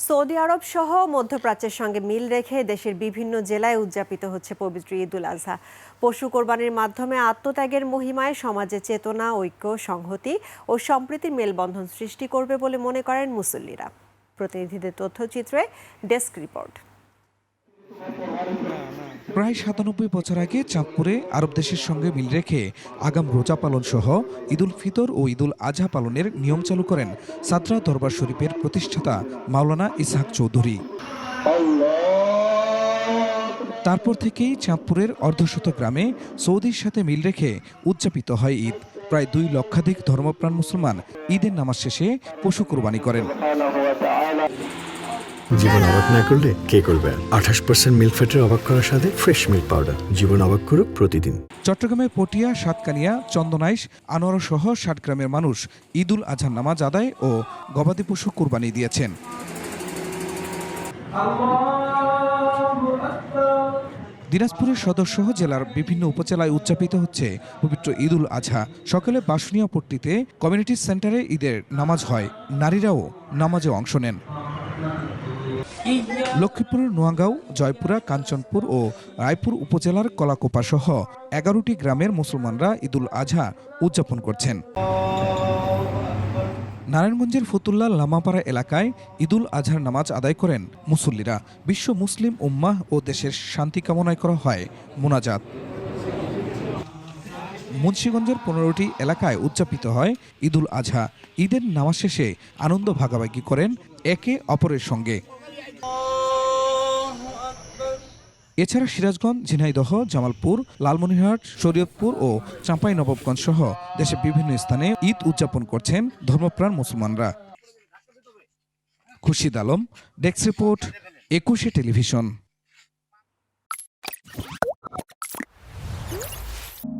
Saudi আরব সহ মধ্যপ্রাচ্যের সঙ্গে মিল রেখে দেশের বিভিন্ন জেলায় উদযাপিত হচ্ছে পবিত্র ঈদুল আজহা। পশু কোরবানির মাধ্যমে আত্মত্যাগের মহিমায় সমাজে চেতনা, ঐক্য, সংহতি ও সম্প্রীতির মেলবন্ধন সৃষ্টি করবে বলে মনে করেন মুসল্লিরা। প্রতিনিধিদের তথ্যচিত্রে ডেস্ক রিপোর্ট। প্রায় ৯৭ বছর আগে চাঁদপুরে আরব দেশের সঙ্গে মিল রেখে আগাম রোজা পালন সহ ঈদুল ফিতর ও ঈদুল আজহা পালনের নিয়ম চালু করেন সাদরা দরবার শরীফের প্রতিষ্ঠাতা মাওলানা ইসহাক চৌধুরী। তারপর থেকেই চাঁদপুরের অর্ধশত গ্রামে সৌদির সাথে মিল রেখে উদযাপিত হয় ঈদ। প্রায় ২ লক্ষাধিক ধর্মপ্রাণ মুসলমান ঈদের নামাজ শেষে পশু কোরবানি করেন। জীবন অবাক না করলে কে করবে? ২৮% মিল্ক ফ্যাটের অবাক করার সাথে ফ্রেশ মিল্ক পাউডার। জীবন অবাক করুক প্রতিদিন। চট্টগ্রামের পটিয়া, সাতকানিয়া, চন্দনাইশ, আনোয়ারা সহ ৬০ গ্রামের মানুষ ঈদুল আজহার নামাজ আদায় ও গবাদি পশু কোরবানি দিয়েছেন। দিনাজপুরের সদর সহ জেলার বিভিন্ন উপজেলায় উদযাপিত হচ্ছে পবিত্র ঈদুল আজহা। সকালে বাসুনিয়া পট্টিতে কমিউনিটি সেন্টারে ঈদের নামাজ হয়। নারীরাও নামাজে অংশ নেন। লক্ষ্মীপুরের নোয়াগাঁও, জয়পুরা, কাঞ্চনপুর ও রায়পুর উপজেলার কলাকোপা সহ ১১টি গ্রামের মুসলমানরা ঈদুল আজহা উদযাপন করছেন। নারায়ণগঞ্জের ফতুল্লা লামাপাড়া এলাকায় ঈদুল আজহার নামাজ আদায় করেন মুসল্লিরা। বিশ্ব মুসলিম উম্মাহ ও দেশের শান্তি কামনায় করা হয় মোনাজাত। মুন্সিগঞ্জের ১৫টি এলাকায় উদযাপিত হয় ঈদুল আজহা। ঈদের নামাজ শেষে আনন্দ ভাগাভাগি করেন একে অপরের সঙ্গে। এছাড়া সিরাজগঞ্জ, ঝিনাইদহ, জামালপুর, লালমনিরহাট, শরীয়তপুর ও চাঁপাইনবাবগঞ্জ সহ দেশের বিভিন্ন স্থানে ঈদ উদযাপন করছেন ধর্মপ্রাণ মুসলমানরা। Khurshid Alam, desk report, ২১ television.